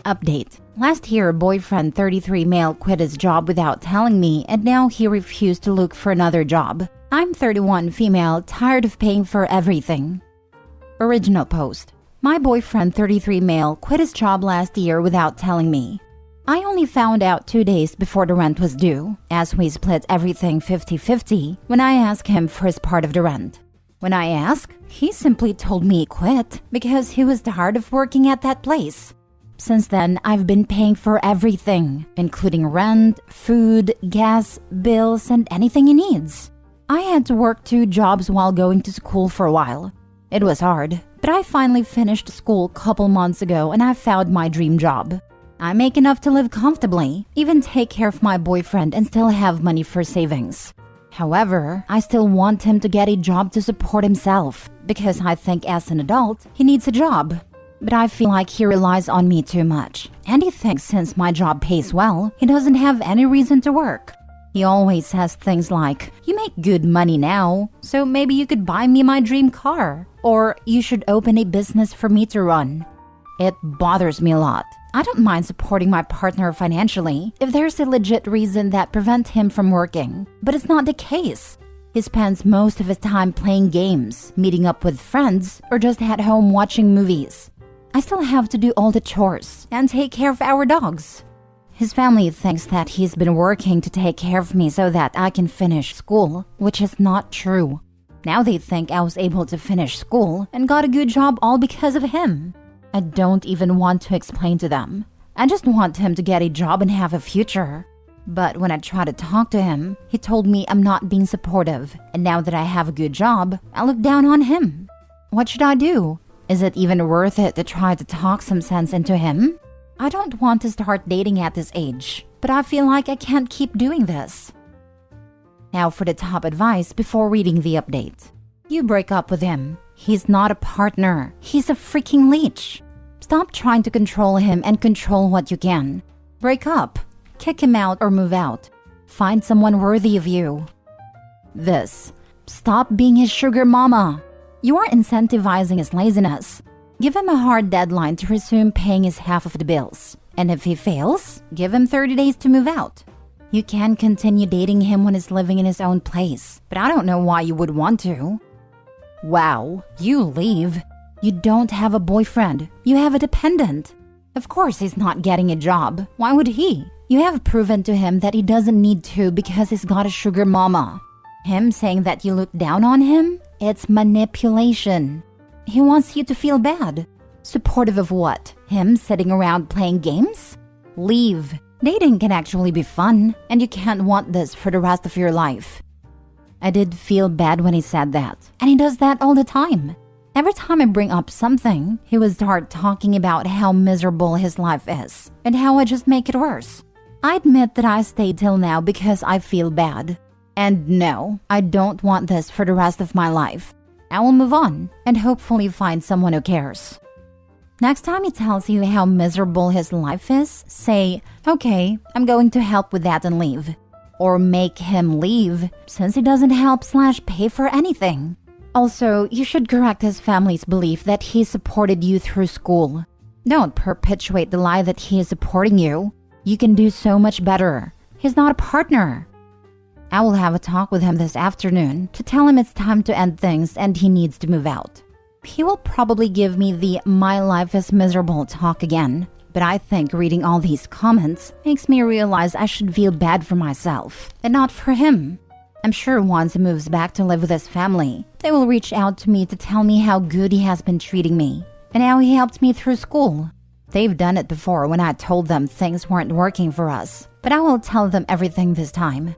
Update. Last year, boyfriend 33 male quit his job without telling me, and now he refused to look for another job. I'm 31 female, tired of paying for everything. Original post. My boyfriend 33 male quit his job last year without telling me. I only found out 2 days before the rent was due, as we split everything 50-50 when I asked him for his part of the rent. When I asked, he simply told me he quit because he was tired of working at that place. Since then, I've been paying for everything, including rent, food, gas, bills, and anything he needs. I had to work 2 jobs while going to school for a while. It was hard, but I finally finished school a couple months ago and I found my dream job. I make enough to live comfortably, even take care of my boyfriend and still have money for savings. However, I still want him to get a job to support himself because I think as an adult, he needs a job. But I feel like he relies on me too much, and he thinks since my job pays well, he doesn't have any reason to work. He always says things like, "You make good money now, so maybe you could buy me my dream car," or "You should open a business for me to run." It bothers me a lot. I don't mind supporting my partner financially if there's a legit reason that prevents him from working, but it's not the case. He spends most of his time playing games, meeting up with friends, or just at home watching movies. I still have to do all the chores and take care of our dogs. His family thinks that he's been working to take care of me so that I can finish school, which is not true. Now they think I was able to finish school and got a good job all because of him. I don't even want to explain to them. I just want him to get a job and have a future. But when I try to talk to him, he told me I'm not being supportive, and now that I have a good job, I look down on him. What should I do? Is it even worth it to try to talk some sense into him? I don't want to start dating at this age, but I feel like I can't keep doing this. Now for the top advice before reading the update. You break up with him. He's not a partner. He's a freaking leech. Stop trying to control him and control what you can. Break up. Kick him out or move out. Find someone worthy of you. This. Stop being his sugar mama. You are incentivizing his laziness. Give him a hard deadline to resume paying his half of the bills. And if he fails, give him 30 days to move out. You can continue dating him when he's living in his own place, but I don't know why you would want to. Wow, you leave. You don't have a boyfriend. You have a dependent. Of course he's not getting a job. Why would he? You have proven to him that he doesn't need to because he's got a sugar mama. Him saying that you look down on him? It's manipulation. He wants you to feel bad. Supportive of what? Him sitting around playing games? Leave. Dating can actually be fun, and you can't want this for the rest of your life. I did feel bad when he said that, and he does that all the time. Every time I bring up something, he would start talking about how miserable his life is, and how I just make it worse. I admit that I stayed till now because I feel bad. And no, I don't want this for the rest of my life. I will move on and hopefully find someone who cares. Next time he tells you how miserable his life is, say, "Okay, I'm going to help with that and leave." Or make him leave since he doesn't help/pay for anything. Also, you should correct his family's belief that he supported you through school. Don't perpetuate the lie that he is supporting you. You can do so much better. He's not a partner. I will have a talk with him this afternoon to tell him it's time to end things and he needs to move out. He will probably give me the "my life is miserable" talk again, but I think reading all these comments makes me realize I should feel bad for myself and not for him. I'm sure once he moves back to live with his family, they will reach out to me to tell me how good he has been treating me and how he helped me through school. They've done it before when I told them things weren't working for us, but I will tell them everything this time.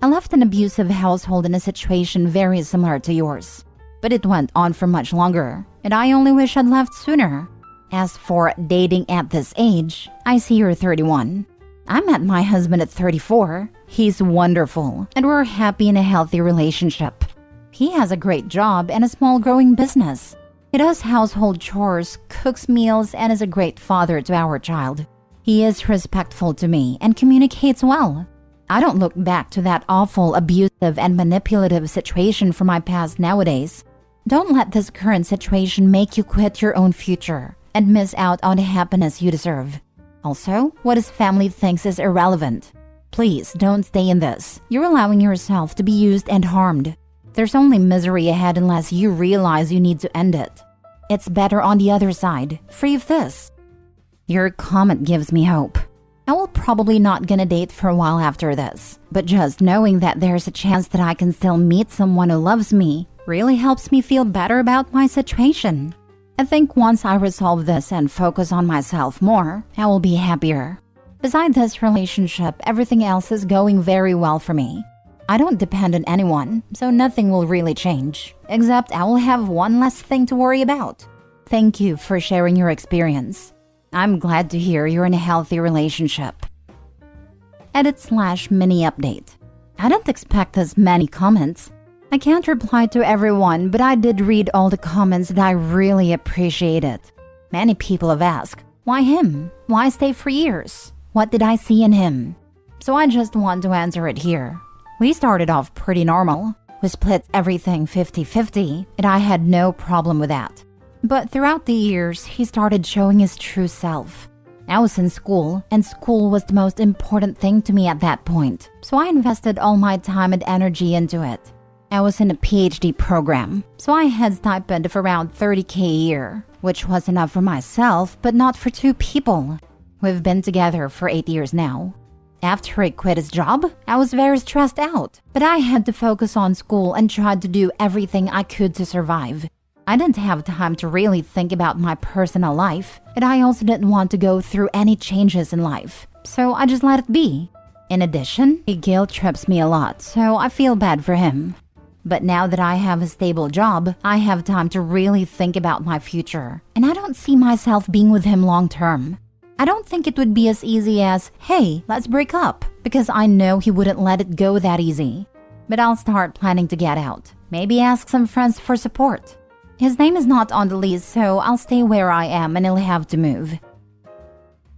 I left an abusive household in a situation very similar to yours, but it went on for much longer, and I only wish I'd left sooner. As for dating at this age, I see you're 31. I met my husband at 34. He's wonderful, and we're happy in a healthy relationship. He has a great job and a small growing business. He does household chores, cooks meals, and is a great father to our child. He is respectful to me and communicates well. I don't look back to that awful, abusive, and manipulative situation from my past nowadays. Don't let this current situation make you quit your own future and miss out on the happiness you deserve. Also, what his family thinks is irrelevant. Please don't stay in this. You're allowing yourself to be used and harmed. There's only misery ahead unless you realize you need to end it. It's better on the other side, free of this. Your comment gives me hope. I will probably not gonna date for a while after this, but just knowing that there's a chance that I can still meet someone who loves me really helps me feel better about my situation. I think once I resolve this and focus on myself more, I will be happier. Beside this relationship, everything else is going very well for me. I don't depend on anyone, so nothing will really change, except I will have one less thing to worry about. Thank you for sharing your experience. I'm glad to hear you're in a healthy relationship. Edit/mini update. I didn't expect this many comments. I can't reply to everyone, but I did read all the comments that I really appreciated. Many people have asked, why him? Why stay for years? What did I see in him? So I just want to answer it here. We started off pretty normal. We split everything 50-50, and I had no problem with that. But throughout the years, he started showing his true self. I was in school, and school was the most important thing to me at that point, so I invested all my time and energy into it. I was in a PhD program, so I had stipend of around $30,000 a year, which was enough for myself, but not for two people. We've been together for 8 years now. After he quit his job, I was very stressed out, but I had to focus on school and tried to do everything I could to survive. I didn't have time to really think about my personal life, and I also didn't want to go through any changes in life, so I just let it be. In addition, he guilt trips me a lot, so I feel bad for him. But now that I have a stable job, I have time to really think about my future, and I don't see myself being with him long term. I don't think it would be as easy as, hey, let's break up, because I know he wouldn't let it go that easy. But I'll start planning to get out. Maybe ask some friends for support. His name is not on the list, so I'll stay where I am and he'll have to move.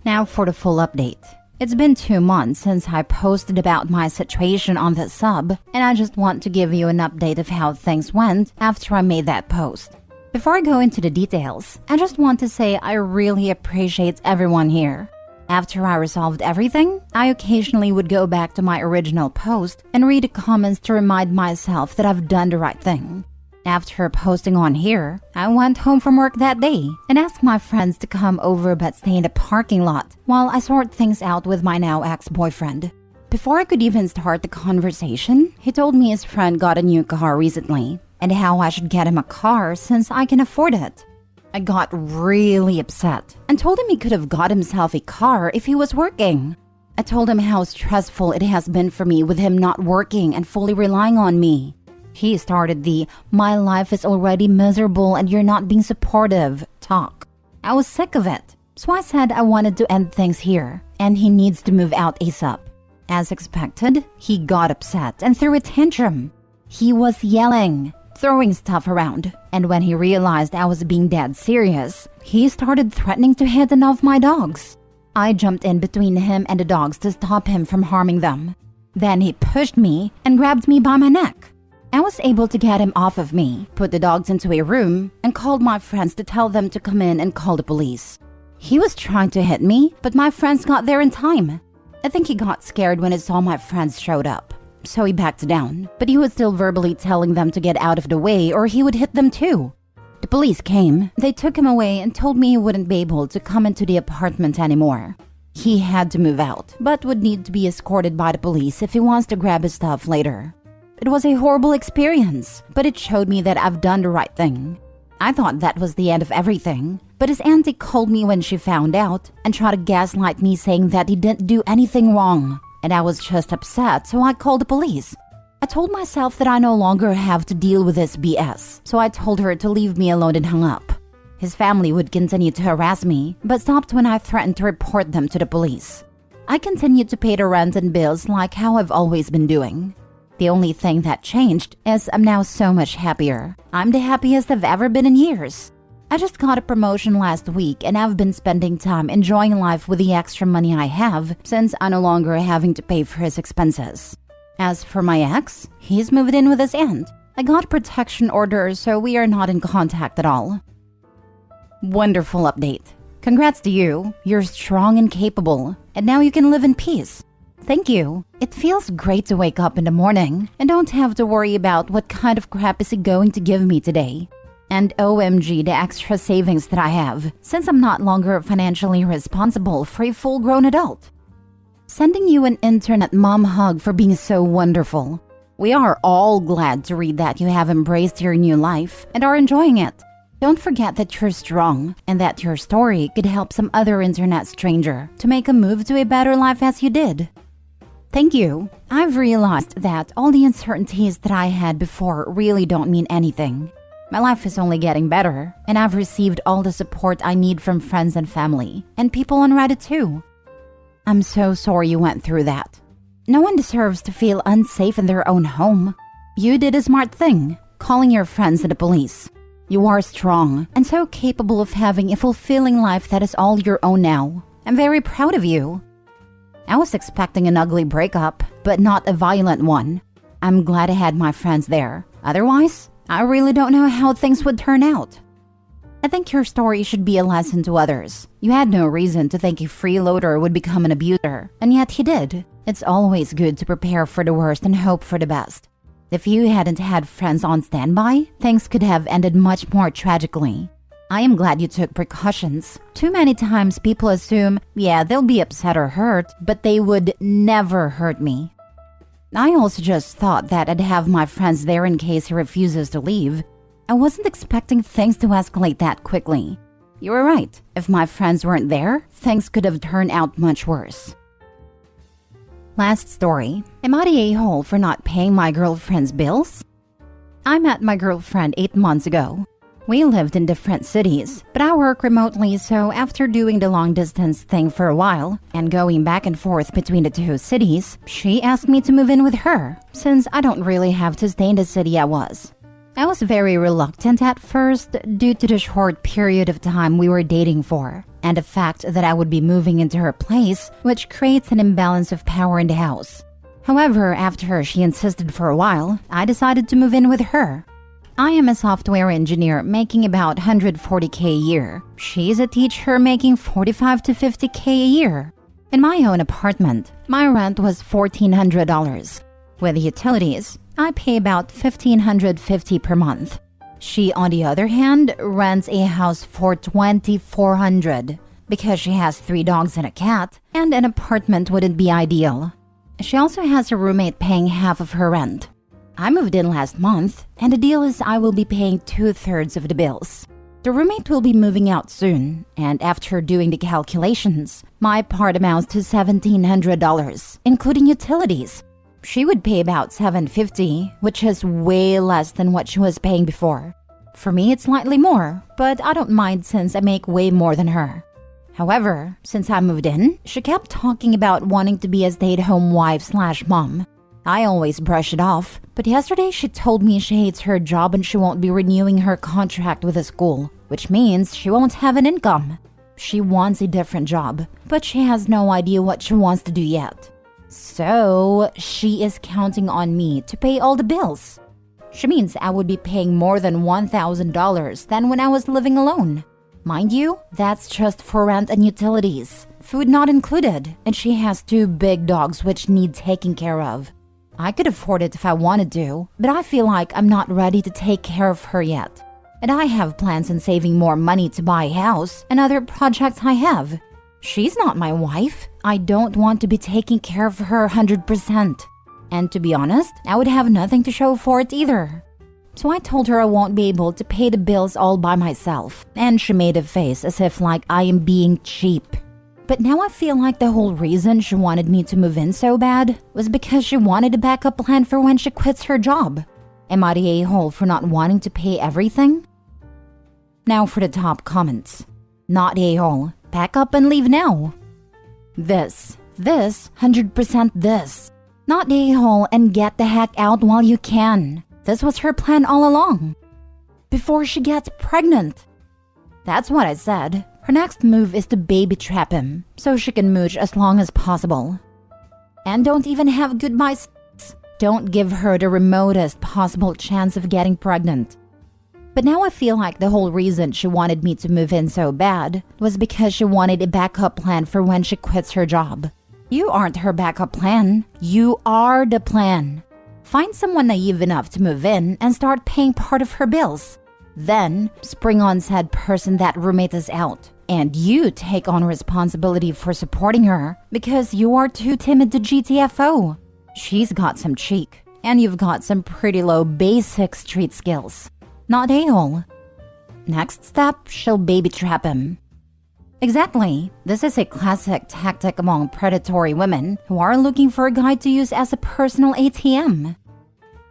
Now for the full update. It's been 2 months since I posted about my situation on the sub, and I just want to give you an update of how things went after I made that post. Before I go into the details, I just want to say I really appreciate everyone here. After I resolved everything, I occasionally would go back to my original post and read the comments to remind myself that I've done the right thing. After posting on here, I went home from work that day and asked my friends to come over but stay in the parking lot while I sort things out with my now ex-boyfriend. Before I could even start the conversation, he told me his friend got a new car recently and how I should get him a car since I can afford it. I got really upset and told him he could have got himself a car if he was working. I told him how stressful it has been for me with him not working and fully relying on me. He started the "my life is already miserable and you're not being supportive" talk. I was sick of it, so I said I wanted to end things here and he needs to move out ASAP. As expected, he got upset and threw a tantrum. He was yelling, throwing stuff around, and when he realized I was being dead serious, he started threatening to hit one of my dogs. I jumped in between him and the dogs to stop him from harming them. Then he pushed me and grabbed me by my neck. I was able to get him off of me, put the dogs into a room, and called my friends to tell them to come in and call the police. He was trying to hit me, but my friends got there in time. I think he got scared when he saw my friends showed up, so he backed down, but he was still verbally telling them to get out of the way or he would hit them too. The police came, they took him away and told me he wouldn't be able to come into the apartment anymore. He had to move out, but would need to be escorted by the police if he wants to grab his stuff later. It was a horrible experience, but it showed me that I've done the right thing. I thought that was the end of everything, but his auntie called me when she found out and tried to gaslight me saying that he didn't do anything wrong, and I was just upset, so I called the police. I told myself that I no longer have to deal with this BS, so I told her to leave me alone and hung up. His family would continue to harass me, but stopped when I threatened to report them to the police. I continued to pay the rent and bills like how I've always been doing. The only thing that changed is I'm now so much happier. I'm the happiest I've ever been in years. I just got a promotion last week and I've been spending time enjoying life with the extra money I have since I'm no longer having to pay for his expenses. As for my ex, he's moved in with his aunt. I got a protection order, so we are not in contact at all. Wonderful update. Congrats to you. You're strong and capable, and now you can live in peace. Thank you. It feels great to wake up in the morning and don't have to worry about what kind of crap is he going to give me today. And OMG, the extra savings that I have, since I'm not longer financially responsible for a full-grown adult. Sending you an internet mom hug for being so wonderful. We are all glad to read that you have embraced your new life and are enjoying it. Don't forget that you're strong and that your story could help some other internet stranger to make a move to a better life as you did. Thank you. I've realized that all the uncertainties that I had before really don't mean anything. My life is only getting better, and I've received all the support I need from friends and family, and people on Reddit too. I'm so sorry you went through that. No one deserves to feel unsafe in their own home. You did a smart thing, calling your friends and the police. You are strong and so capable of having a fulfilling life that is all your own now. I'm very proud of you. I was expecting an ugly breakup, but not a violent one. I'm glad I had my friends there. Otherwise, I really don't know how things would turn out. I think your story should be a lesson to others. You had no reason to think a freeloader would become an abuser, and yet he did. It's always good to prepare for the worst and hope for the best. If you hadn't had friends on standby, things could have ended much more tragically. I am glad you took precautions. Too many times people assume, yeah, they'll be upset or hurt, but they would never hurt me. I also just thought that I'd have my friends there in case he refuses to leave. I wasn't expecting things to escalate that quickly. You were right. If my friends weren't there, things could have turned out much worse. Last story. Am I the a-hole for not paying my girlfriend's bills? I met my girlfriend 8 months ago. We lived in different cities, but I work remotely, so after doing the long-distance thing for a while and going back and forth between the two cities, she asked me to move in with her, since I don't really have to stay in the city I was. I was very reluctant at first due to the short period of time we were dating for, and the fact that I would be moving into her place, which creates an imbalance of power in the house. However, after she insisted for a while, I decided to move in with her. I am a software engineer making about $140K a year. She's a teacher making $45 to $50K a year. In my own apartment, my rent was $1,400. With utilities, I pay about $1,550 per month. She, on the other hand, rents a house for $2,400 because she has 3 dogs and a cat, and an apartment wouldn't be ideal. She also has a roommate paying half of her rent. I moved in last month, and the deal is I will be paying 2/3 of the bills. The roommate will be moving out soon, and after doing the calculations, my part amounts to $1,700, including utilities. She would pay about $750, which is way less than what she was paying before. For me, it's slightly more, but I don't mind since I make way more than her. However, since I moved in, she kept talking about wanting to be a stay-at-home wife/mom. I always brush it off, but yesterday she told me she hates her job and she won't be renewing her contract with the school, which means she won't have an income. She wants a different job, but she has no idea what she wants to do yet. So, she is counting on me to pay all the bills. She means I would be paying more than $1,000 than when I was living alone. Mind you, that's just for rent and utilities, food not included, and she has 2 big dogs which need taking care of. I could afford it if I wanted to, but I feel like I'm not ready to take care of her yet. And I have plans on saving more money to buy a house and other projects I have. She's not my wife. I don't want to be taking care of her 100%. And to be honest, I would have nothing to show for it either. So I told her I won't be able to pay the bills all by myself, and she made a face as if like I am being cheap. But now I feel like the whole reason she wanted me to move in so bad was because she wanted a backup plan for when she quits her job. Am I the a-hole for not wanting to pay everything? Now for the top comments. Not a-hole. Pack up and leave now. This, 100% this. Not a-hole and get the heck out while you can. This was her plan all along. Before she gets pregnant. That's what I said. Her next move is to baby trap him, so she can mooch as long as possible. And don't even have goodbye sex. don't give her the remotest possible chance of getting pregnant. But now I feel like the whole reason she wanted me to move in so bad was because she wanted a backup plan for when she quits her job. You aren't her backup plan. You are the plan. Find someone naive enough to move in and start paying part of her bills. Then, spring on said person that roommate is out. And you take on responsibility for supporting her because you are too timid to GTFO. She's got some cheek, and you've got some pretty low basic street skills. Not a-hole. Next step, she'll baby trap him. Exactly. This is a classic tactic among predatory women who are looking for a guy to use as a personal ATM.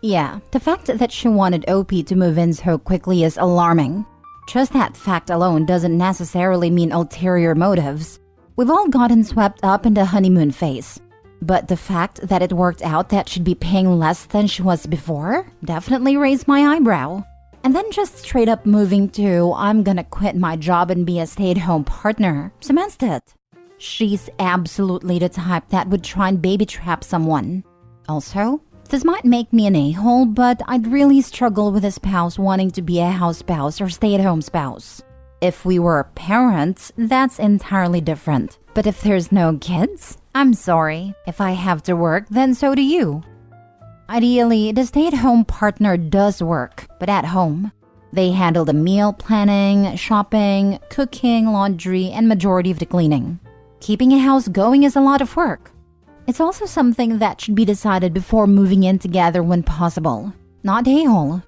Yeah, the fact that she wanted OP to move in so quickly is alarming. Just that fact alone doesn't necessarily mean ulterior motives. We've all gotten swept up in the honeymoon phase. But the fact that it worked out that she'd be paying less than she was before definitely raised my eyebrow. And then just straight up moving to, I'm gonna quit my job and be a stay-at-home partner, cements it. She's absolutely the type that would try and baby trap someone. Also, this might make me an a-hole, but I'd really struggle with a spouse wanting to be a house spouse or stay-at-home spouse. If we were parents, that's entirely different. But if there's no kids, I'm sorry. If I have to work, then so do you. Ideally, the stay-at-home partner does work, but at home. They handle the meal planning, shopping, cooking, laundry, and majority of the cleaning. Keeping a house going is a lot of work. It's also something that should be decided before moving in together when possible. Not a-hole.